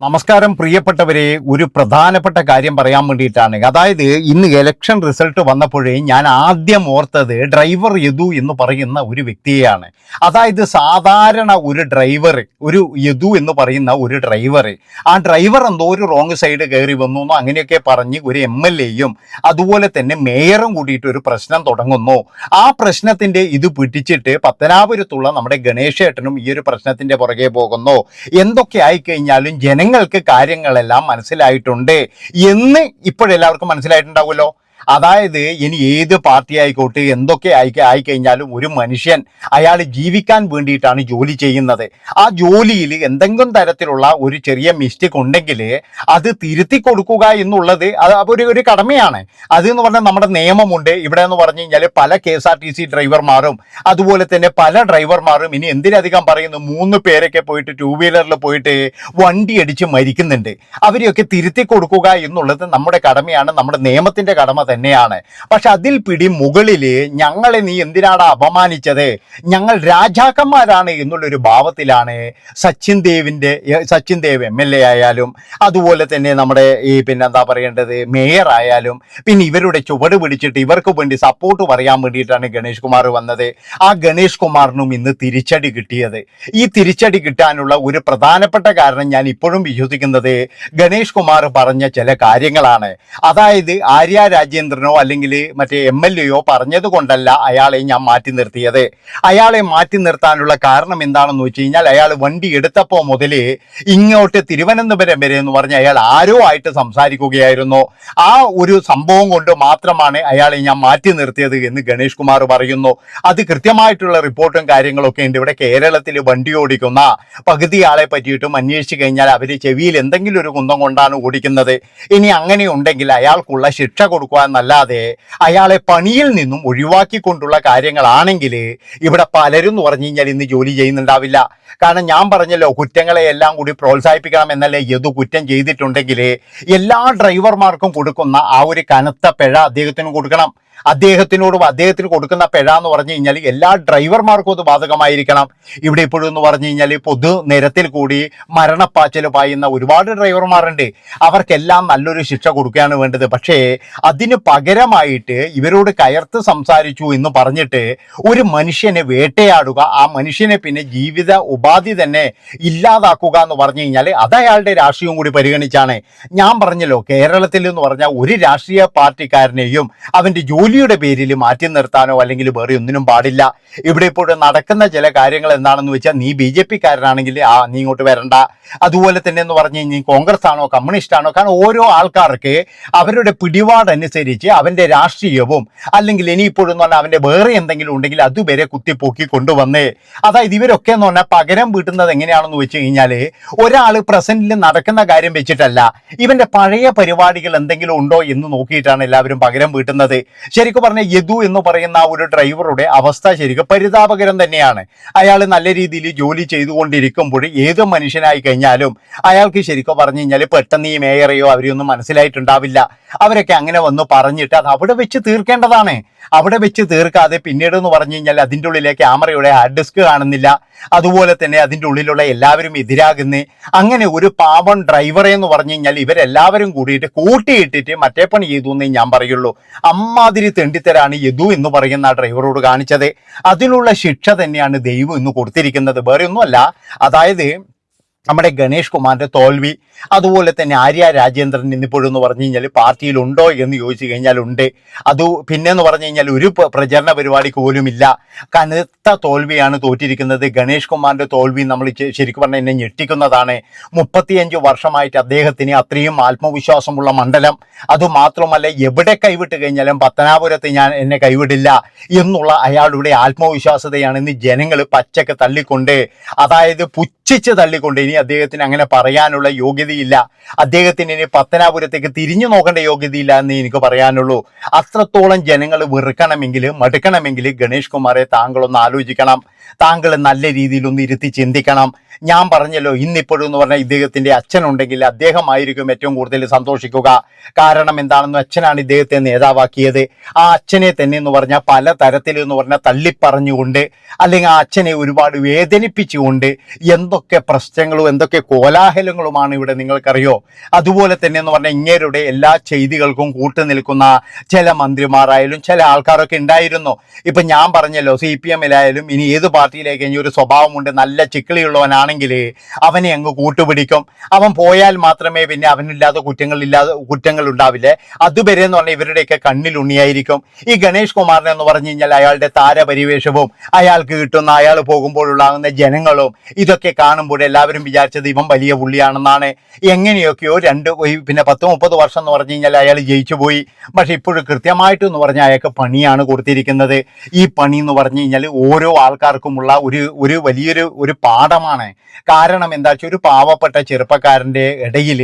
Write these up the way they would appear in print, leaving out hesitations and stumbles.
നമസ്കാരം പ്രിയപ്പെട്ടവരെ, ഒരു പ്രധാനപ്പെട്ട കാര്യം പറയാൻ വേണ്ടിയിട്ടാണ്. അതായത് ഇന്ന് ഇലക്ഷൻ റിസൾട്ട് വന്നപ്പോഴേ ഞാൻ ആദ്യം ഓർത്തത് ഡ്രൈവർ യദു എന്ന് പറയുന്ന ഒരു വ്യക്തിയെയാണ്. അതായത് സാധാരണ ഒരു ഡ്രൈവർ, ഒരു യദു എന്ന് പറയുന്ന ഒരു ഡ്രൈവർ, ആ ഡ്രൈവർ എന്തോ ഒരു റോങ് സൈഡ് കയറി വന്നു എന്നോ അങ്ങനെയൊക്കെ പറഞ്ഞ് ഒരു MLA-യും അതുപോലെ തന്നെ മേയറും കൂടിയിട്ട് ഒരു പ്രശ്നം തുടങ്ങുന്നു. ആ പ്രശ്നത്തിന്റെ ഇത് പിടിച്ചിട്ട് പത്തനാപുരത്തുള്ള നമ്മുടെ ഗണേശേട്ടനും ഈ ഒരു പ്രശ്നത്തിന്റെ പുറകെ പോകുന്നു. എന്തൊക്കെ ആയിക്കഴിഞ്ഞാലും ജനങ്ങൾക്ക് കാര്യങ്ങളെല്ലാം മനസ്സിലായിട്ടുണ്ട് എന്ന് ഇപ്പോഴെല്ലാവർക്കും മനസ്സിലായിട്ടുണ്ടാവുമല്ലോ. അതായത് ഇനി ഏത് പാർട്ടി ആയിക്കോട്ടെ, എന്തൊക്കെ ആയിക്കഴിഞ്ഞാലും ഒരു മനുഷ്യൻ അയാൾ ജീവിക്കാൻ വേണ്ടിയിട്ടാണ് ജോലി ചെയ്യുന്നത്. ആ ജോലിയിൽ എന്തെങ്കിലും തരത്തിലുള്ള ഒരു ചെറിയ മിസ്റ്റേക്ക് ഉണ്ടെങ്കിൽ അത് തിരുത്തി കൊടുക്കുക എന്നുള്ളത് അത് ഒരു കടമയാണ്. അതെന്ന് പറഞ്ഞാൽ നമ്മുടെ നിയമമുണ്ട്. ഇവിടെ എന്ന് പറഞ്ഞു കഴിഞ്ഞാൽ പല KSRTC ഡ്രൈവർമാരും അതുപോലെ തന്നെ പല ഡ്രൈവർമാരും ഇനി എന്തിനധികം പറയുന്നു, 3 പേരൊക്കെ പോയിട്ട് 2 വീലറിൽ പോയിട്ട് വണ്ടി അടിച്ച് മരിക്കുന്നുണ്ട്. അവരെയൊക്കെ തിരുത്തി കൊടുക്കുക എന്നുള്ളത് നമ്മുടെ കടമയാണ്, നമ്മുടെ നിയമത്തിന്റെ കടമ തന്നെയാണ്. പക്ഷെ അതിൽ പിടി മുകളില് ഞങ്ങളെ നീ എന്തിനാണ് അപമാനിച്ചത്, ഞങ്ങൾ രാജാക്കന്മാരാണ് എന്നുള്ളൊരു ഭാവത്തിലാണ് സച്ചിൻ ദേവ് MLA ആയാലും അതുപോലെ തന്നെ നമ്മുടെ ഈ പിന്നെന്താ പറയേണ്ടത് മേയർ ആയാലും പിന്നെ ഇവരുടെ ചുവട് പിടിച്ചിട്ട് ഇവർക്ക് വേണ്ടി സപ്പോർട്ട് പറയാൻ വേണ്ടിയിട്ടാണ് ഗണേഷ് കുമാർ വന്നത്. ആ ഗണേഷ് കുമാറിനും ഇന്ന് തിരിച്ചടി കിട്ടിയത്. ഈ തിരിച്ചടി കിട്ടാനുള്ള ഒരു പ്രധാനപ്പെട്ട കാരണം ഞാൻ ഇപ്പോഴും വിശ്വസിക്കുന്നത് ഗണേഷ് കുമാർ പറഞ്ഞ ചില കാര്യങ്ങളാണ്. അതായത് ആര്യ രാജേന്ദ്രനോ അല്ലെങ്കിൽ മറ്റേ MLA-യോ പറഞ്ഞത് കൊണ്ടല്ല അയാളെ ഞാൻ മാറ്റി നിർത്തിയത്. അയാളെ മാറ്റി നിർത്താനുള്ള കാരണം എന്താണെന്ന് വെച്ച് കഴിഞ്ഞാൽ, അയാൾ വണ്ടി എടുത്തപ്പോൾ മുതൽ ഇങ്ങോട്ട് തിരുവനന്തപുരം വരെ എന്ന് പറഞ്ഞ് അയാൾ ആരോ ആയിട്ട് സംസാരിക്കുകയായിരുന്നു. ആ ഒരു സംഭവം കൊണ്ട് മാത്രമാണ് അയാളെ ഞാൻ മാറ്റി നിർത്തിയത് എന്ന് ഗണേഷ് കുമാർ പറയുന്നു. അത് കൃത്യമായിട്ടുള്ള റിപ്പോർട്ടും കാര്യങ്ങളൊക്കെ ഉണ്ട്. ഇവിടെ കേരളത്തിൽ വണ്ടി ഓടിക്കുന്ന പകുതി ആളെ പറ്റിയിട്ടും അന്വേഷിച്ചു കഴിഞ്ഞാൽ അവർ ചെവിയിൽ എന്തെങ്കിലും ഒരു കുന്തം കൊണ്ടാണ് ഓടിക്കുന്നത്. ഇനി അങ്ങനെ ഉണ്ടെങ്കിൽ അയാൾക്കുള്ള ശിക്ഷ കൊടുക്കുക എന്നല്ലാതെ അയാളെ പണിയിൽ നിന്നും ഒഴിവാക്കിക്കൊണ്ടുള്ള കാര്യങ്ങളാണെങ്കിൽ ഇവിടെ പലരും എന്ന് പറഞ്ഞു കഴിഞ്ഞാൽ ഇന്ന് ജോലി ചെയ്യുന്നുണ്ടാവില്ല. കാരണം ഞാൻ പറഞ്ഞല്ലോ, കുറ്റങ്ങളെ എല്ലാം കൂടി പ്രോത്സാഹിപ്പിക്കണം എന്നല്ലേ യദു കുറ്റം ചെയ്തിട്ടുണ്ടെങ്കിൽ എല്ലാ ഡ്രൈവർമാർക്കും കൊടുക്കുന്ന ആ ഒരു കനത്ത പിഴ അദ്ദേഹത്തിനും കൊടുക്കണം. അദ്ദേഹത്തിന് കൊടുക്കുന്ന പിഴ എന്ന് പറഞ്ഞു കഴിഞ്ഞാൽ എല്ലാ ഡ്രൈവർമാർക്കും അത് ബാധകമായിരിക്കണം. ഇവിടെ ഇപ്പോഴും എന്ന് പറഞ്ഞു കഴിഞ്ഞാൽ പൊതു നിരത്തിൽ കൂടി മരണപ്പാച്ചിൽ പായുന്ന ഒരുപാട് ഡ്രൈവർമാരുണ്ട്. അവർക്കെല്ലാം നല്ലൊരു ശിക്ഷ കൊടുക്കുകയാണ് വേണ്ടത്. പക്ഷേ അതിന് പകരമായിട്ട് ഇവരോട് കയർത്ത് സംസാരിച്ചു എന്ന് പറഞ്ഞിട്ട് ഒരു മനുഷ്യനെ വേട്ടയാടുക, ആ മനുഷ്യനെ പിന്നെ ജീവിത ഉപാധി തന്നെ ഇല്ലാതാക്കുക എന്ന് പറഞ്ഞു കഴിഞ്ഞാൽ അത് അയാളുടെ രാഷ്ട്രീയവും കൂടി പരിഗണിച്ചാണ്. ഞാൻ പറഞ്ഞല്ലോ, കേരളത്തിൽ എന്ന് പറഞ്ഞാൽ ഒരു രാഷ്ട്രീയ പാർട്ടിക്കാരനെയും അവൻ്റെ ജോലിയുടെ പേരിൽ മാറ്റി നിർത്താനോ അല്ലെങ്കിൽ വേറെ ഒന്നിനും പാടില്ല. ഇവിടെ ഇപ്പോൾ നടക്കുന്ന ചില കാര്യങ്ങൾ എന്താണെന്ന് വെച്ചാൽ, നീ BJP-കാരനാണെങ്കിൽ നീ ഇങ്ങോട്ട് വരണ്ട. അതുപോലെ തന്നെ എന്ന് പറഞ്ഞു കഴിഞ്ഞാൽ കോൺഗ്രസ് ആണോ കമ്മ്യൂണിസ്റ്റ് ആണോ, കാരണം ഓരോ ആൾക്കാർക്ക് അവരുടെ പിടിപാടനുസരിച്ച് അവൻ്റെ രാഷ്ട്രീയവും അല്ലെങ്കിൽ ഇനിയിപ്പോഴെന്ന് പറഞ്ഞാൽ അവൻ്റെ വേറെ എന്തെങ്കിലും ഉണ്ടെങ്കിൽ അതുവരെ കുത്തിപ്പൊക്കി കൊണ്ടുവന്നേ. അതായത് ഇവരൊക്കെ എന്ന് പറഞ്ഞാൽ പകരം വീട്ടുന്നത് എങ്ങനെയാണെന്ന് വെച്ച് കഴിഞ്ഞാൽ, ഒരാൾ പ്രസന്റിൽ നടക്കുന്ന കാര്യം വെച്ചിട്ടല്ല, ഇവൻ്റെ പഴയ പരിപാടികൾ എന്തെങ്കിലും ഉണ്ടോ എന്ന് നോക്കിയിട്ടാണ് എല്ലാവരും പകരം വീട്ടുന്നത്. ശരിക്കും പറഞ്ഞാൽ യദു എന്ന് പറയുന്ന ഒരു ഡ്രൈവറുടെ അവസ്ഥ ശരിക്കും പരിതാപകരം തന്നെയാണ്. അയാൾ നല്ല രീതിയിൽ ജോലി ചെയ്തുകൊണ്ടിരിക്കുമ്പോൾ ഏത് മനുഷ്യനായി കഴിഞ്ഞാലും അയാൾക്ക് ശരിക്കും പറഞ്ഞു കഴിഞ്ഞാൽ പെട്ടെന്ന് ഈ മേയറെയോ അവരെയൊന്നും മനസ്സിലായിട്ടുണ്ടാവില്ല. അവരൊക്കെ അങ്ങനെ വന്ന് പറഞ്ഞിട്ട് അത് അവിടെ വെച്ച് തീർക്കേണ്ടതാണ്. അവിടെ വെച്ച് തീർക്കാതെ പിന്നീട് എന്ന് പറഞ്ഞു കഴിഞ്ഞാൽ അതിൻ്റെ ഉള്ളിലെ ക്യാമറയുടെ ഹാർഡ് ഡിസ്ക് കാണുന്നില്ല, അതുപോലെ തന്നെ അതിൻ്റെ ഉള്ളിലുള്ള എല്ലാവരും എതിരാകുന്നേ. അങ്ങനെ ഒരു പാവം ഡ്രൈവറെ എന്ന് പറഞ്ഞു കഴിഞ്ഞാൽ ഇവരെല്ലാവരും കൂടിയിട്ട് കൂട്ടിയിട്ടിട്ട് മറ്റേ പണി ചെയ്തു എന്നേ ഞാൻ പറയുള്ളൂ. അമ്മാതിരി തെണ്ടിത്തരാണ് യദു എന്ന് പറയുന്ന ആ ഡ്രൈവറോട് കാണിച്ചത്. അതിനുള്ള ശിക്ഷ തന്നെയാണ് ദൈവം ഇന്ന് കൊടുത്തിരിക്കുന്നത്, വേറെ ഒന്നുമല്ല. അതായത് നമ്മുടെ ഗണേഷ് കുമാറിന്റെ തോൽവി, അതുപോലെ തന്നെ ആര്യ രാജേന്ദ്രൻ ഇന്നിപ്പോഴെന്ന് പറഞ്ഞു കഴിഞ്ഞാൽ പാർട്ടിയിലുണ്ടോ എന്ന് ചോദിച്ചു കഴിഞ്ഞാൽ ഉണ്ട്. അത് പിന്നെന്ന് പറഞ്ഞു കഴിഞ്ഞാൽ ഒരു പ്രചരണ പരിപാടിക്ക് പോലും ഇല്ല. കനത്ത തോൽവിയാണ് തോറ്റിരിക്കുന്നത്. ഗണേഷ് കുമാറിന്റെ തോൽവി നമ്മൾ ശരിക്കും പറഞ്ഞാൽ എന്നെ ഞെട്ടിക്കുന്നതാണ്. 35 വർഷമായിട്ട് അദ്ദേഹത്തിന് അത്രയും ആത്മവിശ്വാസമുള്ള മണ്ഡലം, അതുമാത്രമല്ല എവിടെ കൈവിട്ട് കഴിഞ്ഞാലും പത്തനാപുരത്ത് എന്നെ കൈവിടില്ല എന്നുള്ള അയാളുടെ ആത്മവിശ്വാസതയാണ് ഇന്ന് ജനങ്ങൾ പച്ചക്ക് തള്ളിക്കൊണ്ട്, അതായത് പുച്ഛിച്ച് തള്ളിക്കൊണ്ട്. ഇനി അദ്ദേഹത്തിന് അങ്ങനെ പറയാനുള്ള യോഗ്യതയില്ല. അദ്ദേഹത്തിന് ഇനി പത്തനാപുരത്തേക്ക് തിരിഞ്ഞു നോക്കേണ്ട യോഗ്യതയില്ല എന്ന് എനിക്ക് പറയാനുള്ളൂ. അത്രത്തോളം ജനങ്ങൾ വെറുക്കണമെങ്കിൽ മടുക്കണമെങ്കിൽ ഗണേഷ് കുമാറെ താങ്കളൊന്ന് ആലോചിക്കണം. താങ്കൾ നല്ല രീതിയിലൊന്ന് ഇരുത്തി ചിന്തിക്കണം. ഞാൻ പറഞ്ഞല്ലോ, ഇന്നിപ്പോഴും എന്ന് പറഞ്ഞാൽ ഇദ്ദേഹത്തിന്റെ അച്ഛനുണ്ടെങ്കിൽ അദ്ദേഹമായിരിക്കും ഏറ്റവും കൂടുതൽ സന്തോഷിക്കുക. കാരണം എന്താണെന്ന്, അച്ഛനാണ് ഇദ്ദേഹത്തെ നേതാവാക്കിയത്. ആ അച്ഛനെ തന്നെ എന്ന് പറഞ്ഞാൽ പല തരത്തിൽ എന്ന് പറഞ്ഞാൽ തള്ളിപ്പറഞ്ഞുകൊണ്ട് അല്ലെങ്കിൽ ആ അച്ഛനെ ഒരുപാട് വേദനിപ്പിച്ചുകൊണ്ട് എന്തൊക്കെ പ്രശ്നങ്ങളും എന്തൊക്കെ കോലാഹലങ്ങളുമാണ് ഇവിടെ നിങ്ങൾക്കറിയോ. അതുപോലെ തന്നെ എന്ന് പറഞ്ഞാൽ ഇങ്ങേരുടെ എല്ലാ ചെയ്തികൾക്കും കൂട്ടുനിൽക്കുന്ന ചില മന്ത്രിമാരായാലും ചില ആൾക്കാരൊക്കെ ഉണ്ടായിരുന്നു. ഇപ്പം ഞാൻ പറഞ്ഞല്ലോ, CPM-ലായാലും ഇനി ഏത് പാർട്ടിയിലേക്ക് ഇനി ഒരു സ്വഭാവമുണ്ട്, നല്ല ചിക്കിളിയുള്ളവനാണെങ്കിൽ അവനെ അങ്ങ് കൂട്ടുപിടിക്കും. അവൻ പോയാൽ മാത്രമേ പിന്നെ അവനില്ലാതെ കുറ്റങ്ങൾ ഉണ്ടാവില്ലേ. അതുവരെ എന്ന് പറഞ്ഞാൽ ഇവരുടെയൊക്കെ കണ്ണിലുണ്ണിയായിരിക്കും. ഈ ഗണേഷ് കുമാറിനെ എന്ന് പറഞ്ഞു കഴിഞ്ഞാൽ അയാളുടെ താരപരിവേഷവും അയാൾക്ക് കിട്ടുന്ന അയാൾ പോകുമ്പോഴുണ്ടാകുന്ന ജനങ്ങളും ഇതൊക്കെ കാണുമ്പോൾ എല്ലാവരും വിചാരിച്ചത് ഇവൻ വലിയ പുള്ളിയാണെന്നാണ്. എങ്ങനെയൊക്കെയോ പിന്നെ 10-30 വർഷം എന്ന് പറഞ്ഞു കഴിഞ്ഞാൽ അയാൾ ജയിച്ചു പോയി. പക്ഷെ ഇപ്പോഴും കൃത്യമായിട്ടെന്ന് പറഞ്ഞാൽ അയാൾക്ക് പണിയാണ് കൊടുത്തിരിക്കുന്നത്. ഈ പണി എന്ന് പറഞ്ഞു കഴിഞ്ഞാൽ ഓരോ ആൾക്കാർക്കുമുള്ള ഒരു വലിയൊരു പാഠമാണ്. കാരണം എന്താ വെച്ചാൽ ഒരു പാവപ്പെട്ട ചെറുപ്പക്കാരൻ്റെ ഇടയിൽ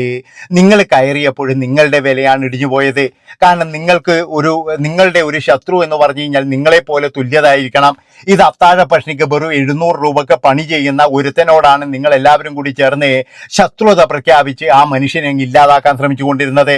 നിങ്ങൾ കയറിയപ്പോഴും നിങ്ങളുടെ വിലയാണ് ഇടിഞ്ഞു പോയത്. കാരണം നിങ്ങളുടെ ഒരു ശത്രു എന്ന് പറഞ്ഞു കഴിഞ്ഞാൽ നിങ്ങളെപ്പോലെ തുല്യതായിരിക്കണം. ഇത് അത്താഴ പഷ്ണിക്ക് വെറും 700 രൂപക്ക് പണി ചെയ്യുന്ന ഒരുത്തനോടാണ് നിങ്ങൾ എല്ലാവരും കൂടി ചേർന്ന് ശത്രുത പ്രഖ്യാപിച്ച് ആ മനുഷ്യനെ ഇല്ലാതാക്കാൻ ശ്രമിച്ചുകൊണ്ടിരുന്നത്.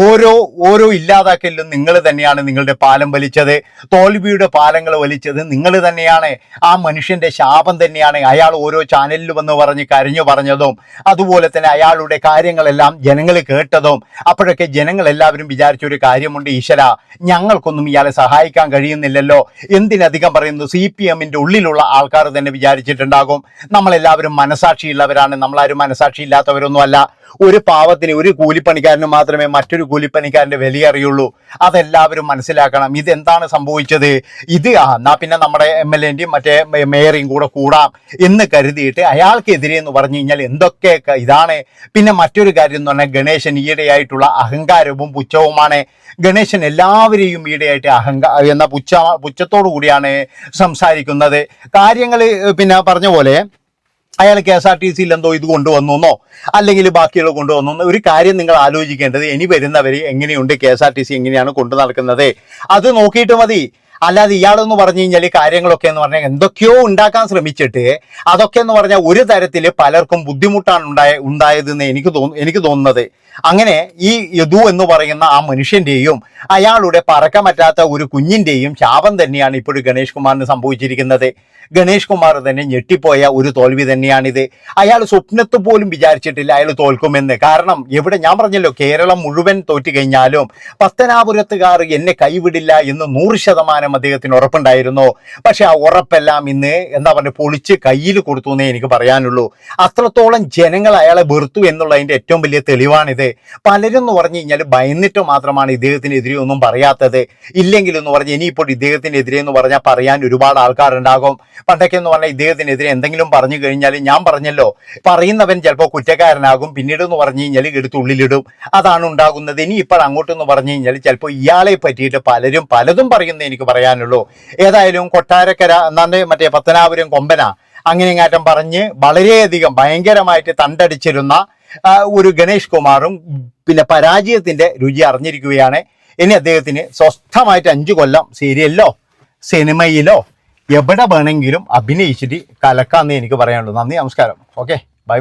ഓരോ ഇല്ലാതാക്കലിലും നിങ്ങൾ തന്നെയാണ് നിങ്ങളുടെ പാലം വലിച്ചത്. തോൽവിയുടെ പാലങ്ങൾ വലിച്ചത് നിങ്ങൾ തന്നെയാണ്. ആ മനുഷ്യന്റെ ശാപം തന്നെയാണ് അയാൾ ഓരോ ചാനലിൽ വന്ന് പറഞ്ഞ് കരഞ്ഞു പറഞ്ഞതും അതുപോലെ തന്നെ അയാളുടെ കാര്യങ്ങളെല്ലാം ജനങ്ങൾ കേട്ടതും. അപ്പോഴൊക്കെ ജനങ്ങൾ എല്ലാവരും വിചാരിച്ചൊരു കാര്യമുണ്ട്, ഈശ്വര ഞങ്ങൾക്കൊന്നും ഇയാളെ സഹായിക്കാൻ കഴിയുന്നില്ലല്ലോ. എന്തിനധികം പറയുന്നു, CPM-ന്റെ ഉള്ളിലുള്ള ആൾക്കാർ തന്നെ വിചാരിച്ചിട്ടുണ്ടാകും നമ്മളെല്ലാവരും മനസാക്ഷിയുള്ളവരാണ്, നമ്മളാരും മനസാക്ഷിയില്ലാത്തവരൊന്നും അല്ല. ഒരു പാവത്തിന് ഒരു കൂലിപ്പണിക്കാരന് മാത്രമേ മറ്റൊരു കൂലിപ്പണിക്കാരൻ്റെ വില അറിയുള്ളൂ. അതെല്ലാവരും മനസ്സിലാക്കണം. ഇതെന്താണ് സംഭവിച്ചത്? എന്നാ പിന്നെ നമ്മുടെ MLA-ൻ്റെയും മറ്റേ മേയറേയും കൂടാം എന്ന് കരുതിയിട്ട് അയാൾക്കെതിരെ എന്ന് പറഞ്ഞു കഴിഞ്ഞാൽ എന്തൊക്കെ ഇതാണ്. പിന്നെ മറ്റൊരു കാര്യം എന്ന് പറഞ്ഞാൽ ഗണേശൻ ഈയിടെയായിട്ടുള്ള അഹങ്കാരവും പുച്ഛവുമാണ്. ഗണേശൻ എല്ലാവരെയും ഈയിടെയായിട്ട് പുച്ഛത്തോടു കൂടിയാണ് സംസാരിക്കുന്നത്. കാര്യങ്ങൾ പിന്നെ പറഞ്ഞ പോലെ അയാൾ KSRTC-യിൽ എന്തോ ഇത് കൊണ്ടുവന്നോ അല്ലെങ്കിൽ ബാക്കിയുള്ള കൊണ്ടുവന്നോ. ഒരു കാര്യം നിങ്ങൾ ആലോചിക്കേണ്ടത്, ഇനി വരുന്നവർ എങ്ങനെയുണ്ട്, KSRTC എങ്ങനെയാണ് കൊണ്ടു നടക്കുന്നത്, അത് നോക്കിയിട്ട് മതി. അല്ലാതെ ഇയാളെന്ന് പറഞ്ഞു കഴിഞ്ഞാൽ കാര്യങ്ങളൊക്കെ എന്ന് പറഞ്ഞാൽ എന്തൊക്കെയോ ഉണ്ടാക്കാൻ ശ്രമിച്ചിട്ട് അതൊക്കെ എന്ന് പറഞ്ഞാൽ ഒരു തരത്തിൽ പലർക്കും ബുദ്ധിമുട്ടാണ് ഉണ്ടായതെന്ന് എനിക്ക് തോന്നുന്നത്. അങ്ങനെ ഈ യദു എന്ന് പറയുന്ന ആ മനുഷ്യന്റെയും അയാളുടെ പറക്കാൻ പറ്റാത്ത ഒരു കുഞ്ഞിന്റെയും ശാപം തന്നെയാണ് ഇപ്പോഴും ഗണേഷ് കുമാറിന് സംഭവിച്ചിരിക്കുന്നത്. ഗണേഷ് കുമാർ തന്നെ ഞെട്ടിപ്പോയ ഒരു തോൽവി തന്നെയാണിത്. അയാൾ സ്വപ്നത്ത് പോലും വിചാരിച്ചിട്ടില്ല അയാൾ തോൽക്കുമെന്ന്. കാരണം എവിടെ ഞാൻ പറഞ്ഞല്ലോ, കേരളം മുഴുവൻ തോറ്റു കഴിഞ്ഞാലും പത്തനാപുരത്തുകാർ എന്നെ കൈവിടില്ല എന്ന് 100% അദ്ദേഹത്തിന് ഉറപ്പുണ്ടായിരുന്നു. പക്ഷെ ആ ഉറപ്പെല്ലാം ഇന്ന് എന്താ പറയുക പൊളിച്ച് കയ്യിൽ കൊടുത്തു എന്നേ എനിക്ക് പറയാനുള്ളൂ. അത്രത്തോളം ജനങ്ങൾ അയാളെ വെറുത്തു എന്നുള്ളതിൻ്റെ ഏറ്റവും വലിയ തെളിവാണിത്. പലരും എന്ന് പറഞ്ഞു കഴിഞ്ഞാൽ ഭയന്നിട്ട് മാത്രമാണ് ഇദ്ദേഹത്തിനെതിരെ ഒന്നും പറയാത്തത്. ഇല്ലെങ്കിൽ എന്ന് പറഞ്ഞാൽ ഇനിയിപ്പോൾ ഇദ്ദേഹത്തിനെതിരെ എന്ന് പറഞ്ഞാൽ പറയാൻ ഒരുപാട് ആൾക്കാരുണ്ടാകും. പണ്ടൊക്കെ എന്ന് പറഞ്ഞാൽ ഇദ്ദേഹത്തിനെതിരെ എന്തെങ്കിലും പറഞ്ഞു കഴിഞ്ഞാൽ ഞാൻ പറഞ്ഞല്ലോ, പറയുന്നവൻ ചിലപ്പോൾ കുറ്റക്കാരനാകും, പിന്നീട് എന്ന് പറഞ്ഞു കഴിഞ്ഞാൽ എടുത്തുള്ളിലിടും. അതാണ് ഉണ്ടാകുന്നത്. ഇനി ഇപ്പോൾ അങ്ങോട്ടെന്ന് പറഞ്ഞു കഴിഞ്ഞാൽ ചിലപ്പോൾ ഇയാളെ പറ്റിയിട്ട് പലതും പറയുന്നത് എനിക്ക് പറയാനുള്ളൂ. ഏതായാലും കൊട്ടാരക്കര എന്നാണ്ട് മറ്റേ പത്തനാപുരം കൊമ്പന അങ്ങനെ ഇങ്ങാറ്റം പറഞ്ഞ് വളരെയധികം ഭയങ്കരമായിട്ട് തണ്ടടിച്ചിരുന്ന ഒരു ഗണേഷ് കുമാറും പിന്നെ പരാജയത്തിന്റെ രുചി അറിഞ്ഞിരിക്കുകയാണ്. ഇനി അദ്ദേഹത്തിന് സ്വസ്ഥമായിട്ട് 5 കൊല്ലം സീരിയലിലോ സിനിമയിലോ എവിടെ വേണമെങ്കിലും അഭിനയിച്ചിട്ട് കലക്കാന്നേ എനിക്ക് പറയാനുള്ളൂ. നന്ദി, നമസ്കാരം. Okay, by.